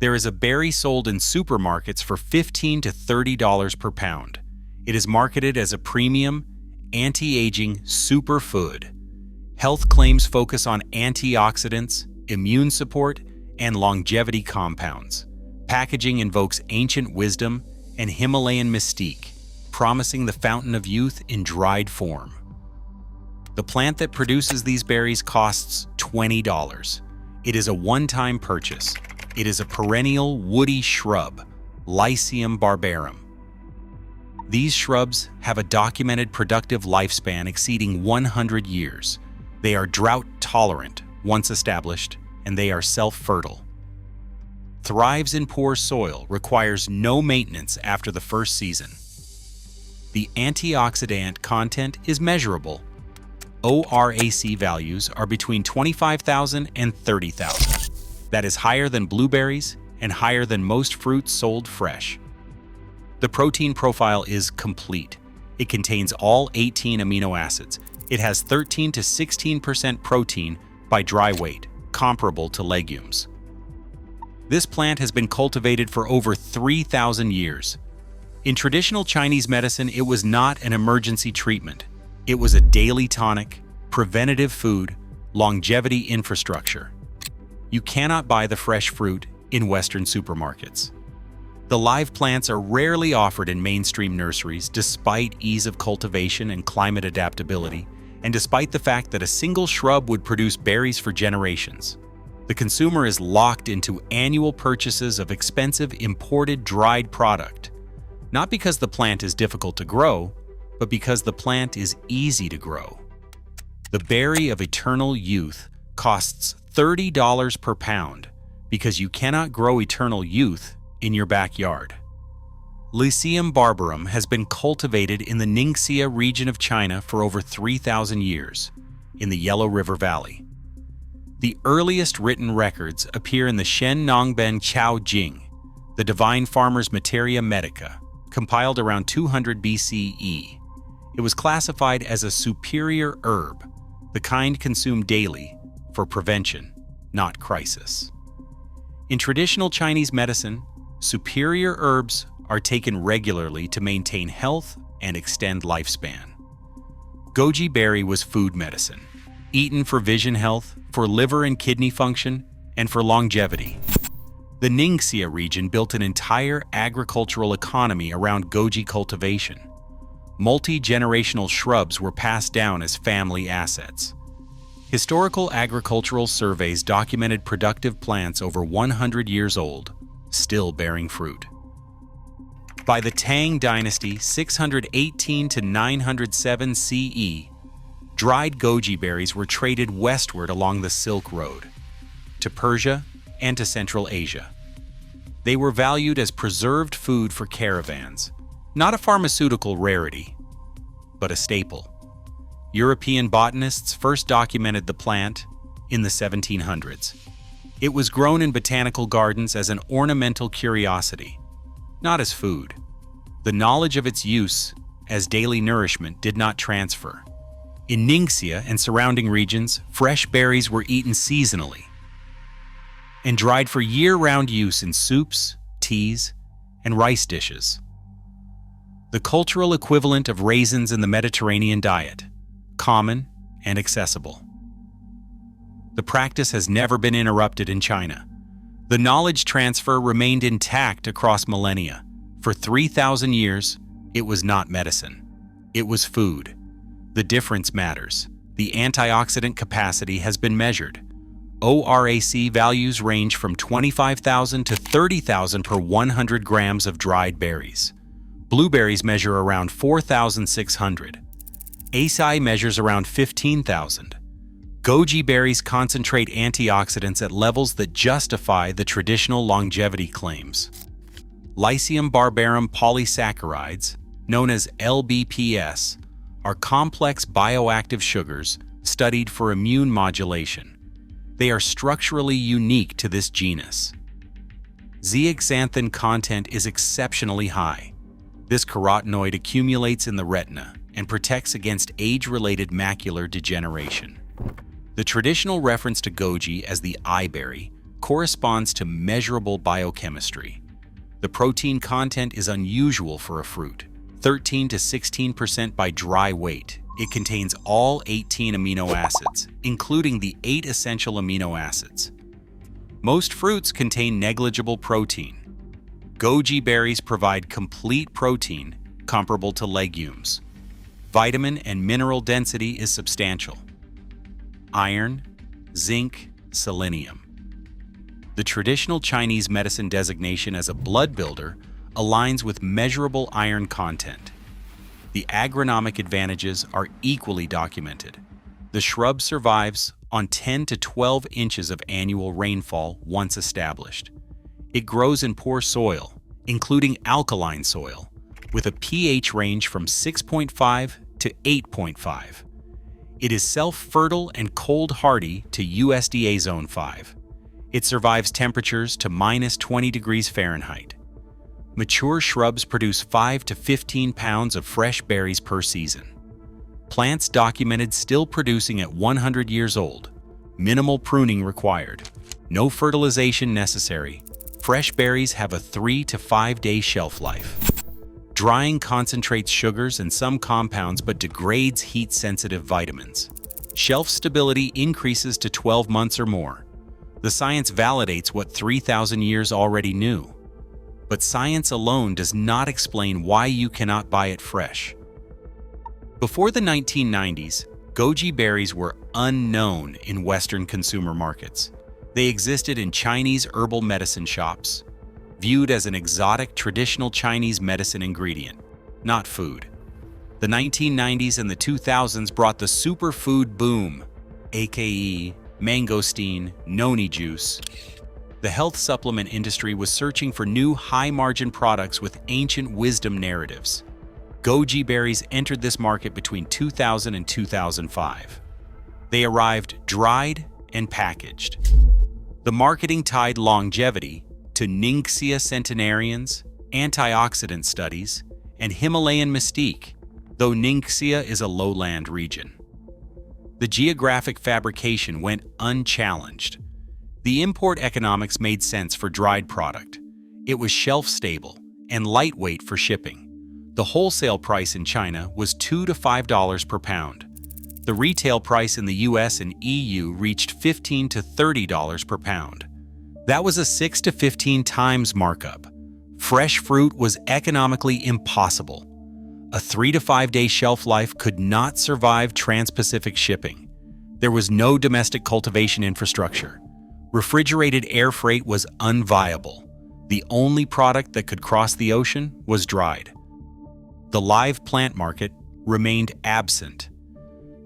There is a berry sold in supermarkets for $15 to $30 per pound. It is marketed as a premium, anti-aging superfood. Health claims focus on antioxidants, immune support, and longevity compounds. Packaging invokes ancient wisdom and Himalayan mystique, promising the fountain of youth in dried form. The plant that produces these berries costs $20. It is a one-time purchase. It is a perennial woody shrub, Lycium barbarum. These shrubs have a documented productive lifespan exceeding 100 years. They are drought-tolerant once established, and they are self-fertile. Thrives in poor soil, requires no maintenance after the first season. The antioxidant content is measurable. ORAC values are between 25,000 and 30,000. That is higher than blueberries and higher than most fruits sold fresh. The protein profile is complete. It contains all 18 amino acids. It has 13 to 16% protein by dry weight, comparable to legumes. This plant has been cultivated for over 3,000 years. In traditional Chinese medicine, it was not an emergency treatment. It was a daily tonic, preventative food, longevity infrastructure. You cannot buy the fresh fruit in Western supermarkets. The live plants are rarely offered in mainstream nurseries despite ease of cultivation and climate adaptability, and despite the fact that a single shrub would produce berries for generations. The consumer is locked into annual purchases of expensive imported dried product, not because the plant is difficult to grow, but because the plant is easy to grow. The berry of eternal youth costs $30 per pound because you cannot grow eternal youth in your backyard. Lycium barbarum has been cultivated in the Ningxia region of China for over 3,000 years, in the Yellow River Valley. The earliest written records appear in the Shen Nongben Chao Jing, the Divine Farmer's Materia Medica, compiled around 200 BCE. It was classified as a superior herb, the kind consumed daily for prevention, not crisis. In traditional Chinese medicine, superior herbs are taken regularly to maintain health and extend lifespan. Goji berry was food medicine, eaten for vision health, for liver and kidney function, and for longevity. The Ningxia region built an entire agricultural economy around goji cultivation. Multi-generational shrubs were passed down as family assets. Historical agricultural surveys documented productive plants over 100 years old, still bearing fruit. By the Tang Dynasty, 618 to 907 CE, dried goji berries were traded westward along the Silk Road, to Persia and to Central Asia. They were valued as preserved food for caravans, not a pharmaceutical rarity, but a staple. European botanists first documented the plant in the 1700s. It was grown in botanical gardens as an ornamental curiosity, not as food. The knowledge of its use as daily nourishment did not transfer. In Ningxia and surrounding regions, fresh berries were eaten seasonally and dried for year-round use in soups, teas, and rice dishes. The cultural equivalent of raisins in the Mediterranean diet, common and accessible. The practice has never been interrupted in China. The knowledge transfer remained intact across millennia. For 3,000 years, it was not medicine. It was food. The difference matters. The antioxidant capacity has been measured. ORAC values range from 25,000 to 30,000 per 100 grams of dried berries. Blueberries measure around 4,600. Acai measures around 15,000. Goji berries concentrate antioxidants at levels that justify the traditional longevity claims. Lycium barbarum polysaccharides, known as LBPS, are complex bioactive sugars studied for immune modulation. They are structurally unique to this genus. Zeaxanthin content is exceptionally high. This carotenoid accumulates in the retina and protects against age-related macular degeneration. The traditional reference to goji as the eye berry corresponds to measurable biochemistry. The protein content is unusual for a fruit, 13 to 16% by dry weight. It contains all 18 amino acids, including the 8 essential amino acids. Most fruits contain negligible protein. Goji berries provide complete protein, comparable to legumes. Vitamin and mineral density is substantial. Iron, zinc, selenium. The traditional Chinese medicine designation as a blood builder aligns with measurable iron content. The agronomic advantages are equally documented. The shrub survives on 10 to 12 inches of annual rainfall once established. It grows in poor soil, including alkaline soil, with a pH range from 6.5 to 8.5. It is self-fertile and cold-hardy to USDA Zone 5. It survives temperatures to -20 degrees Fahrenheit. Mature shrubs produce 5 to 15 pounds of fresh berries per season. Plants documented still producing at 100 years old. Minimal pruning required. No fertilization necessary. Fresh berries have a 3 to 5 day shelf life. Drying concentrates sugars and some compounds but degrades heat-sensitive vitamins. Shelf stability increases to 12 months or more. The science validates what 3,000 years already knew. But science alone does not explain why you cannot buy it fresh. Before the 1990s, goji berries were unknown in Western consumer markets. They existed in Chinese herbal medicine shops, viewed as an exotic traditional Chinese medicine ingredient, not food. The 1990s and the 2000s brought the superfood boom, aka mangosteen, noni juice. The health supplement industry was searching for new high-margin products with ancient wisdom narratives. Goji berries entered this market between 2000 and 2005. They arrived dried and packaged. The marketing tied longevity to Ningxia centenarians, antioxidant studies, and Himalayan mystique, though Ningxia is a lowland region. The geographic fabrication went unchallenged. The import economics made sense for dried product. It was shelf-stable and lightweight for shipping. The wholesale price in China was $2 to $5 per pound. The retail price in the US and EU reached $15 to $30 per pound. That was a 6 to 15 times markup. Fresh fruit was economically impossible. A 3 to 5 day shelf life could not survive trans-Pacific shipping. There was no domestic cultivation infrastructure. Refrigerated air freight was unviable. The only product that could cross the ocean was dried. The live plant market remained absent.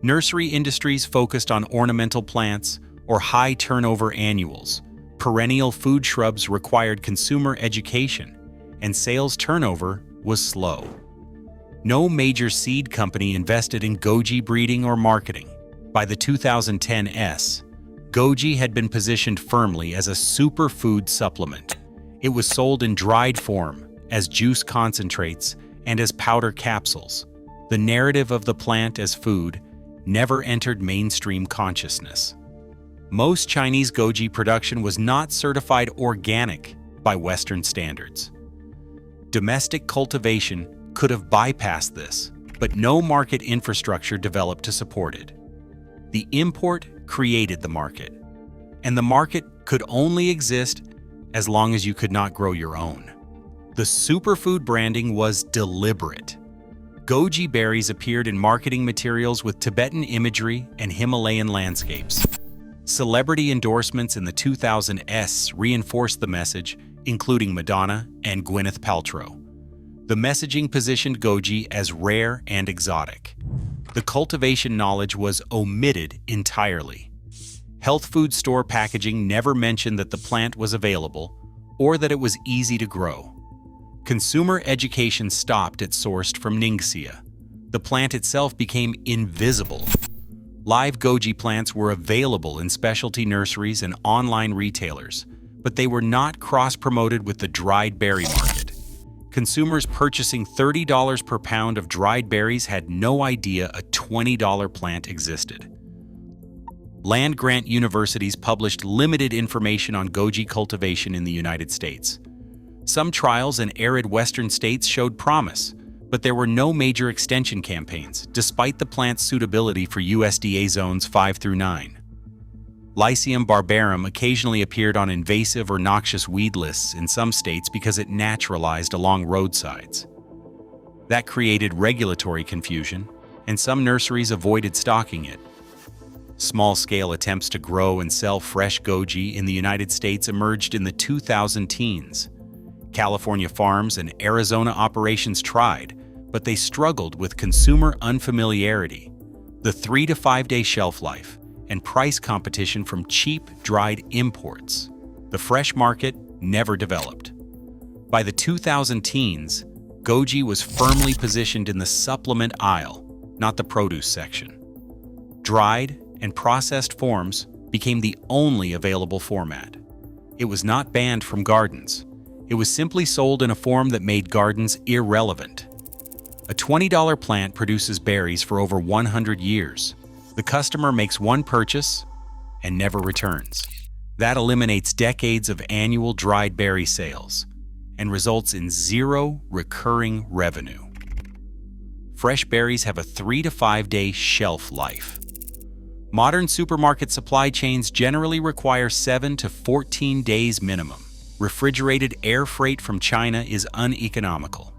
Nursery industries focused on ornamental plants or high turnover annuals. Perennial food shrubs required consumer education, and sales turnover was slow. No major seed company invested in goji breeding or marketing. By the 2010s, goji had been positioned firmly as a superfood supplement. It was sold in dried form, as juice concentrates, and as powder capsules. The narrative of the plant as food never entered mainstream consciousness. Most Chinese goji production was not certified organic by Western standards. Domestic cultivation could have bypassed this, but no market infrastructure developed to support it. The import created the market, and the market could only exist as long as you could not grow your own. The superfood branding was deliberate. Goji berries appeared in marketing materials with Tibetan imagery and Himalayan landscapes. Celebrity endorsements in the 2000s reinforced the message, including Madonna and Gwyneth Paltrow. The messaging positioned goji as rare and exotic. The cultivation knowledge was omitted entirely. Health food store packaging never mentioned that the plant was available or that it was easy to grow. Consumer education stopped at sourced from Ningxia. The plant itself became invisible. Live goji plants were available in specialty nurseries and online retailers, but they were not cross-promoted with the dried berry market. Consumers purchasing $30 per pound of dried berries had no idea a $20 plant existed. land-grant universities published limited information on goji cultivation in the United States. Some trials in arid western states showed promise, but there were no major extension campaigns, despite the plant's suitability for USDA zones 5 through 9. Lycium barbarum occasionally appeared on invasive or noxious weed lists in some states because it naturalized along roadsides. That created regulatory confusion, and some nurseries avoided stocking it. Small-scale attempts to grow and sell fresh goji in the United States emerged in the 2010s. California farms and Arizona operations tried, but they struggled with consumer unfamiliarity, the 3 to 5 day shelf life, and price competition from cheap, dried imports. The fresh market never developed. By the 2010s, goji was firmly positioned in the supplement aisle, not the produce section. Dried and processed forms became the only available format. It was not banned from gardens. It was simply sold in a form that made gardens irrelevant. A $20 plant produces berries for over 100 years. The customer makes one purchase and never returns. That eliminates decades of annual dried berry sales and results in zero recurring revenue. Fresh berries have a 3 to 5 day shelf life. Modern supermarket supply chains generally require 7 to 14 days minimum. Refrigerated air freight from China is uneconomical.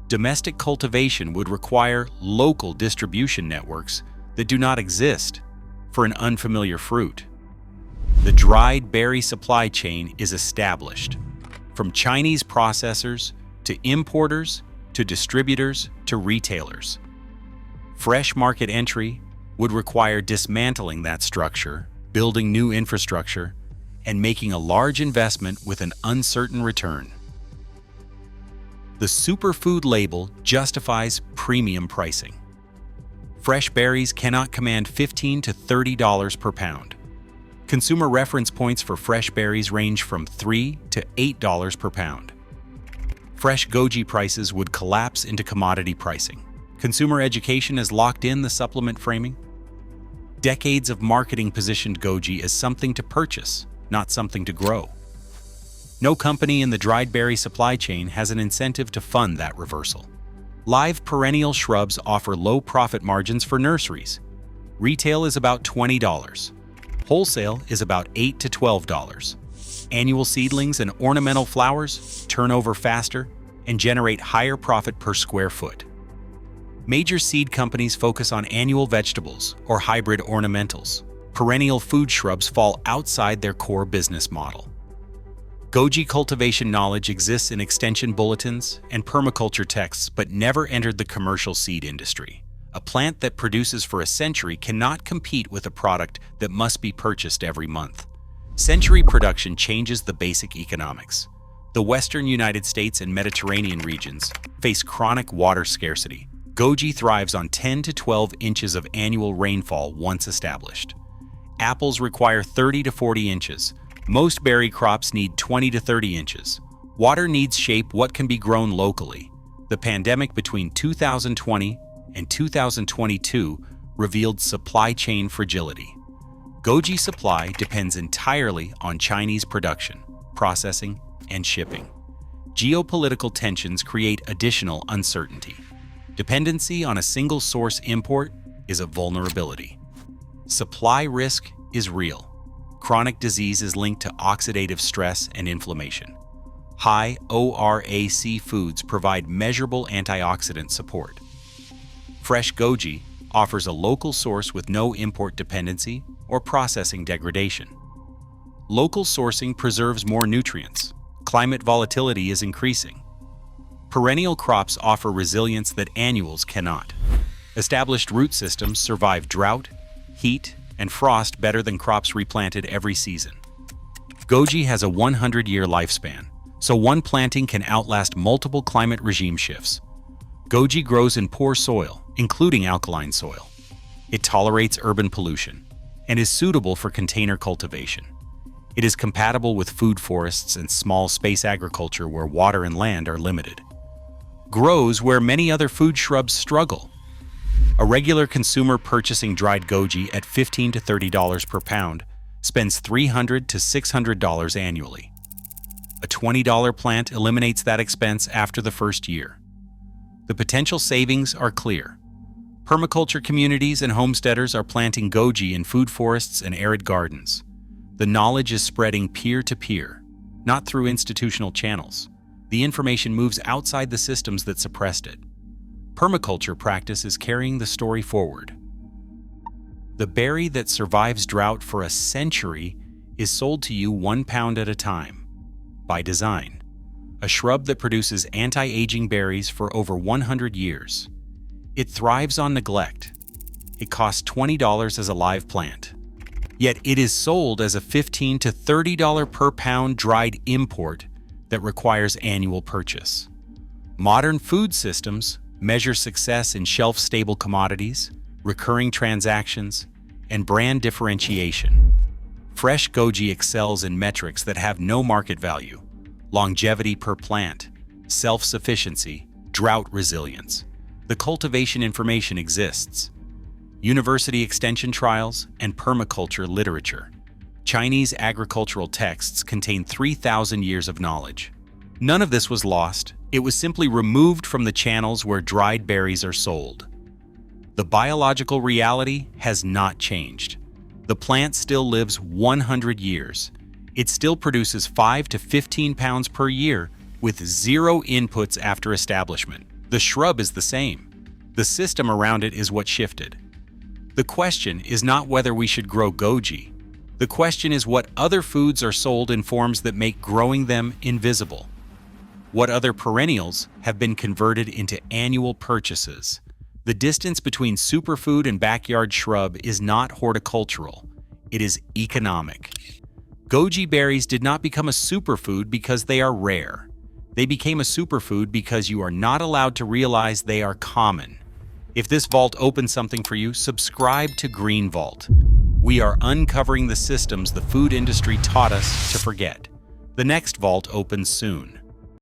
Domestic cultivation would require local distribution networks that do not exist for an unfamiliar fruit. The dried berry supply chain is established, from Chinese processors to importers to distributors to retailers. Fresh market entry would require dismantling that structure, building new infrastructure, and making a large investment with an uncertain return. The superfood label justifies premium pricing. Fresh berries cannot command $15 to $30 per pound. Consumer reference points for fresh berries range from $3 to $8 per pound. Fresh goji prices would collapse into commodity pricing. Consumer education has locked in the supplement framing. Decades of marketing positioned goji as something to purchase, not something to grow. No company in the dried berry supply chain has an incentive to fund that reversal. Live perennial shrubs offer low profit margins for nurseries. Retail is about $20. Wholesale is about $8 to $12. Annual seedlings and ornamental flowers turn over faster and generate higher profit per square foot. Major seed companies focus on annual vegetables or hybrid ornamentals. Perennial food shrubs fall outside their core business model. Goji cultivation knowledge exists in extension bulletins and permaculture texts but never entered the commercial seed industry. A plant that produces for a century cannot compete with a product that must be purchased every month. Century production changes the basic economics. The western United States and Mediterranean regions face chronic water scarcity. Goji thrives on 10 to 12 inches of annual rainfall once established. Apples require 30 to 40 inches. Most berry crops need 20 to 30 inches. Water needs shape what can be grown locally. The pandemic between 2020 and 2022 revealed supply chain fragility. Goji supply depends entirely on Chinese production, processing, and shipping. Geopolitical tensions create additional uncertainty. Dependency on a single source import is a vulnerability. Supply risk is real. Chronic disease is linked to oxidative stress and inflammation. High ORAC foods provide measurable antioxidant support. Fresh goji offers a local source with no import dependency or processing degradation. Local sourcing preserves more nutrients. Climate volatility is increasing. Perennial crops offer resilience that annuals cannot. Established root systems survive drought, heat, and frost better than crops replanted every season. Goji has a 100-year lifespan, so one planting can outlast multiple climate regime shifts. Goji grows in poor soil, including alkaline soil. It tolerates urban pollution and is suitable for container cultivation. It is compatible with food forests and small space agriculture where water and land are limited. Grows where many other food shrubs struggle. A regular consumer purchasing dried goji at $15 to $30 per pound spends $300 to $600 annually. A $20 plant eliminates that expense after the first year. The potential savings are clear. Permaculture communities and homesteaders are planting goji in food forests and arid gardens. The knowledge is spreading peer-to-peer, not through institutional channels. The information moves outside the systems that suppressed it. Permaculture practice is carrying the story forward. The berry that survives drought for a century is sold to you 1 pound at a time, by design. A shrub that produces anti-aging berries for over 100 years. It thrives on neglect. It costs $20 as a live plant. Yet it is sold as a $15 to $30 per pound dried import that requires annual purchase. Modern food systems measure success in shelf-stable commodities, recurring transactions, and brand differentiation. Fresh goji excels in metrics that have no market value: longevity per plant, self-sufficiency, drought resilience. The cultivation information exists. University extension trials, and permaculture literature. Chinese agricultural texts contain 3,000 years of knowledge. None of this was lost. It was simply removed from the channels where dried berries are sold. The biological reality has not changed. The plant still lives 100 years. It still produces 5 to 15 pounds per year with zero inputs after establishment. The shrub is the same. The system around it is what shifted. The question is not whether we should grow goji. The question is what other foods are sold in forms that make growing them invisible. What other perennials have been converted into annual purchases. The distance between superfood and backyard shrub is not horticultural. It is economic. Goji berries did not become a superfood because they are rare. They became a superfood because you are not allowed to realize they are common. If this vault opens something for you, subscribe to Green Vault. We are uncovering the systems the food industry taught us to forget. The next vault opens soon.